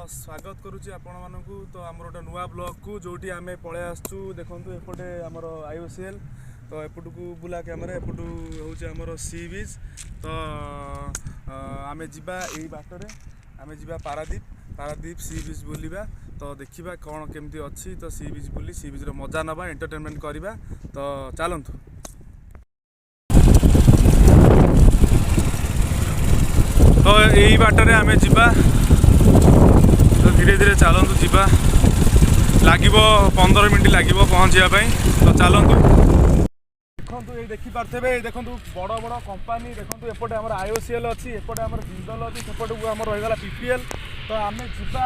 स्वागत करुच्ची आपण मानू तो आम गोटे नुआ ब्लॉग को जोटी आम पलि आसचु देखु एपटे आमर आईओसीएल तो एपट को बुला कैमेरा एपटू हूँ आमर सी बीच तो आम जा बाटर आम जा पारादीप सी बीच बुलवा तो देखा कौन केमती अच्छी तो सी बीच बुली सी बीच मजा नवा एंटरटेनमेंट करवा तो चलतु तो यही बाटर आम जा तो धीरे धीरे चलतु जा लगे 15 मिनट लगे पहुँचापी तो चलतु देखो ये देखिपे देखो बड़ बड़ कंपानी देखो एपटे आम आईओसीएल अच्छी एपटे आम जिंदल अच्छी सेपट को आम रहीगला पीपीएल तो आम जा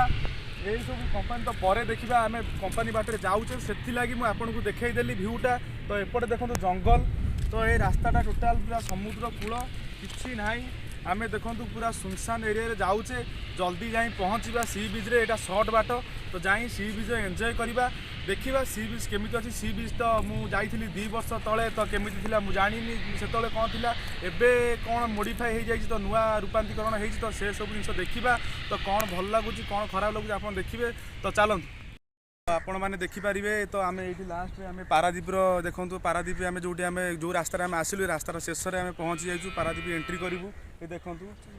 यही सब कंपानी तो पर देखा आम कंपानी बाटर जाऊे से लगी मुझे देखईदेली भ्यूटा तो एपटे देखो जंगल तो ये रास्ताटा टोटाल पूरा समुद्र कूल कि ना आम देखु पूरा सुनसान एरिया जाऊे जल्दी जा पहुँचा सी बीच रे एटा शॉर्ट बाट तो जाई सी बीच एंजॉय करवा देखा सी बीच केमी अच्छी सी बीच तो मुझे 2 वर्ष तले तो केमी मुझे जानी से कौन थी एवं कौन मोडिफाई हो जाए तो नुआ रूपांतरण हो तो से सब जिन देखा तो कौन भल लगुच कौन खराब लगुच आप देखिए तो चलते आपण मैंने देखिपारे तो आम ये लास्ट आम पारादीप देखो पारादीप आम जो जो रास्तार आम आसिलु रास्तार शेष में आम पहुँची जाइए पारादीप एंट्री करूँ ये देखो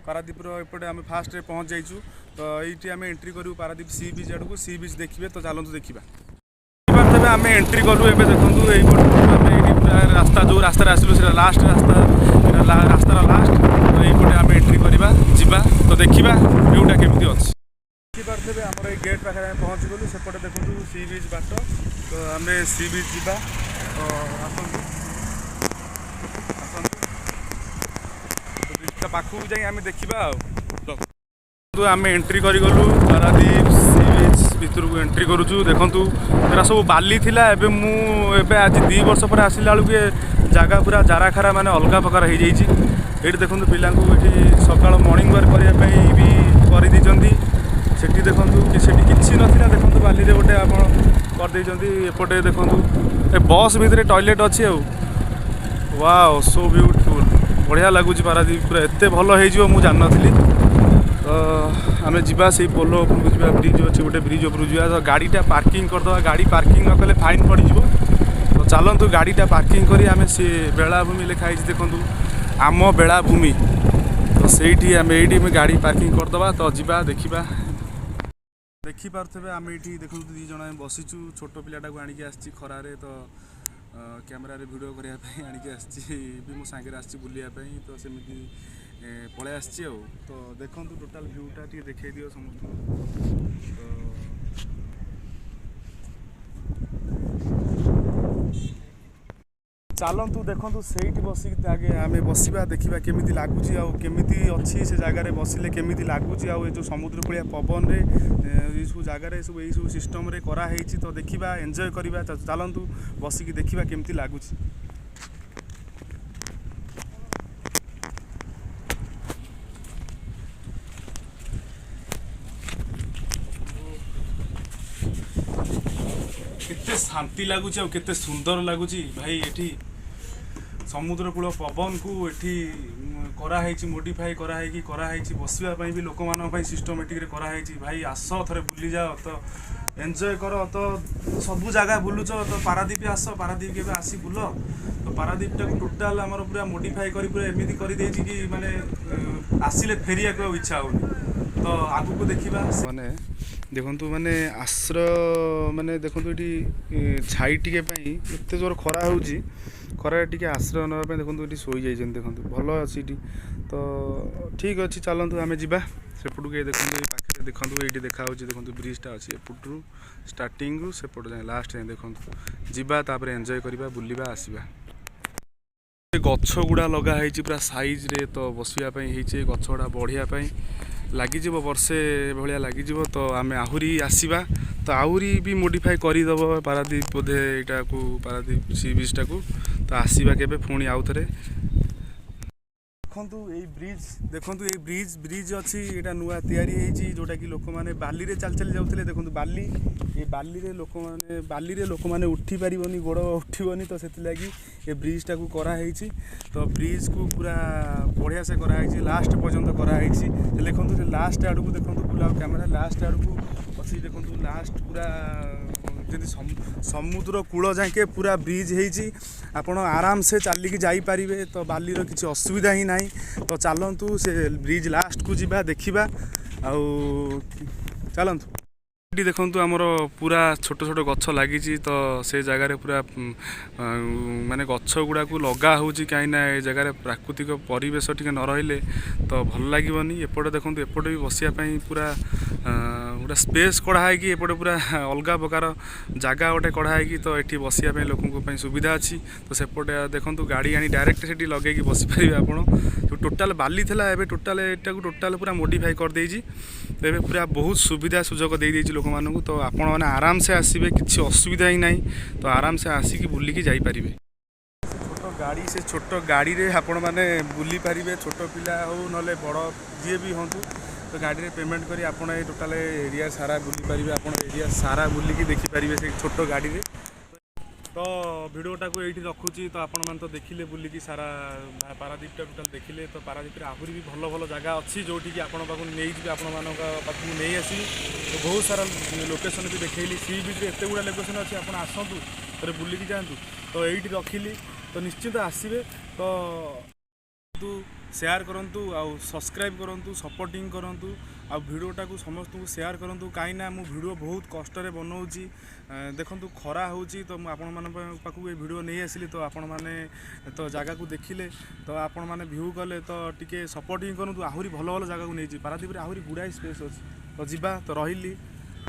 पारादीप एपटे आम फास्ट पहुँच जाइए तो ये आम एंट्री करूँ पारादीप सी बीच आड़ को सी बीच देखिए तो चलतु देखा आम एंट्री करूँ एवं देखो ये रास्ता जो रास्तार आसिलु से लास्ट रास्तार लास्ट तो ये आम एंट्री करवा जा तो देखा व्यूटा केमी अच्छी देखिपे आम ये गेट पाखे पहुँची गलु सेपटे देखो सी बीच बाट तो आम सी बीच जा तो पाखक जाम देखा आम एंट्री करगलु पारादीप सी बीच भितर को एंट्री करुचु देखु एरा सब बाली थिला एबे मु एबे आज 2 वर्ष पर आसिला बेलू जगह पूरा जाराखारा माने अलग प्रकार हो जाइए ये देखो पिला सकाल मॉर्निंग वर्क करने भी कर सेठी देखु कि किसी नाला देखो बाली गोटे आप करदे देखु ए बस भितर टॉयलेट अच्छी वाओ सो ब्यूटीफुल बढ़िया लगुच पारादीप पूरा एत भल हो जान नी तो आम जा से पोलो उपरको जा ब्रिज अच्छे गोटे ब्रिज उपरको जा तो गाड़ीटा पार्किंग करदे गाड़ी पार्किंग न कले फाइन पड़ तो चलतु गाड़ीटा पार्किंग करी आम सी बेलाभूमि लिखाई देखु आम बेलाभूमि तो सही आम ये गाड़ी पार्किंग करदे तो जा देखा देखिपे आम ये देखो 2 जन बसीचु छोट पिलाटा को आणिक आसी खरारे तो कैमेरा वीडियो करने आणिक आसी मो सांगे आसी बुलायापी तो सेमती पलि आसी तो देखो टोटाल भ्यूटा देखा दियो समस्त चलतु देखु से बसिक आगे आम बसवा देखा केमी लगुच केमी अच्छी से जगार बसिले केमी लगुच जो समुद्र कूलिया पवन रे सब जगार सब यही सब सिस्टम रे कराई तो देखा एंजॉय करवा चलतु बसिक देखा केमी लगुच केते शांति लगुच केते सुंदर लगुच भाई ये समुद्र कूल पवन को ये कराई मोडिफाई कराई बसवाई भी लोक मान सिस्टमेटिक कराई भाई आस थे बुली जाओ तो एंजॉय कर तो सबू जगह बुलुच तो पारादीप आस पारादीप के आसी बुल तो पारादीपटा को टोटाल आमर पूरा मोडिफाई कर पूरा एमती कर कि माने आसिले फेरिया को इच्छा होनी तो आगू को देखा माने देखु माने आश्र माने देखु ये छाई टिके एत जोर खरा हो खरा टी आश्रय नापी देखो ये शोई जाइए देखो भल अच्छी तो ठीक अच्छे चलतु आम जा सेपट के देखो ये पाखे देखो ये देखा देखो ब्रिजटा अच्छी एपटू स्टार्टिंग रु सेपट जाए लास्ट जाए देखो जापर एंजॉय करवा बुलवा आसवा गछ गुड़ा लगाई पूरा साइज रे तो बसवाई गछ गुड़ा बढ़ियापी लगिज वर्षे भाया लगिज तो आम आहरी आसवा तो आहरी भी मोडिफाई करदेव पारादीप बोधे यहाँ को पारादीप सी बीचटा को तो आसवा के पुणी आउ थे देखंतु ए ब्रिज अच्छी एटा नुआ तैयारी होईची जोटा कि लोक माने बाली रे चल चल जाउतले देखंतु बाली रे लोक माने उठी परिबनी गोड़ उठिबनी तो सेति लागी ए ब्रिज टाकू करा होईची तो ब्रिज को पूरा बढ़िया से करा होईची लास्ट पर्यंत करा होईची देखंतु लास्ट आडू को देखंतु बुलाओ कैमरा लास्ट आडू को अच्छी देखंतु लास्ट पूरा समुद्र कूल जाके पूरा ब्रिज होईची आपण आराम से चलिकी जाईपारे तो बालीर किसी असुविधा ही ना तो चलतु से ब्रिज लास्ट को जीवा देखा आउ चलतु ये देखु आमर पूरा छोट छोट गछ लगी तो से जगार पूरा माने गछ गुड़ा को लगा हो कहीं जगार प्राकृतिक परिवेश टी न रही तो भल लगे एपटे देखो एपटे भी बसापी पूरा गोटे स्पेस कढ़ाई कि एपटे पूरा अलग प्रकार जगह गोटे कढ़ाई तो ये बसापी लोक सुविधा अच्छी तो सेपटे देखो गाड़ी आनी डायरेक्ट से लगे बसीपारे आप जो टोटाल बाली था एवं टोटाल यहाँ टोटाल पूरा मोडिफाई कर देजी तो ये पूरा बहुत सुविधा सुजोग दे देती लोक मानू तो आपण मैंने आराम से आसबे किसी असुविधा ही नहीं तो आराम से आसिकी बुलिकी जाईपारे छोट गाड़ी रे आपण मैंने बुली पारे छोट पिला हो ना बड़ जी भी हूँ तो गाड़ी रे पेमेंट करी आपण टोटाल एरिया सारा बुली पारे आप एरिया सारा बुलिकी देखिपारे से छोट गाड़ी रे तो भिडटा को ये रखुची तो आपण मैंने तो देखिले बुलिकी सारा पारादीपटा टोटाल देखिले तो पारादीप आहरी भी भल भल जगह अच्छी जोटी कि आपण पाखु नहीं जी आपण पाखु नहीं आसी तो बहुत सारा लोकेशन भी देखली सी बीच एत गुड़ा लोकेशन अच्छी आप आसतु थे बुलिकी जातु तो ये रखिली तो निश्चित आसबे तो शेयर करंतु आउ सब्सक्राइब करंतु सपोर्टिंग करंतु आ भिडियोटा को समस्त को शेयर करंतु कहीं ना मु भिडियो बहुत कष्ट बनाऊँगी देखंतु खरा होची तो आपण मान पाखु ये भिडियो नहीं आसिली तो आपण माने तो जगह को देखिले तो आपण माने व्यू कले तो टिके सपोर्टिंग करंतु आहरी भल भल जगह को नहीं पारादीप रे आहरी गुड़ाई स्पेस अच्छी तो जीवा तो रही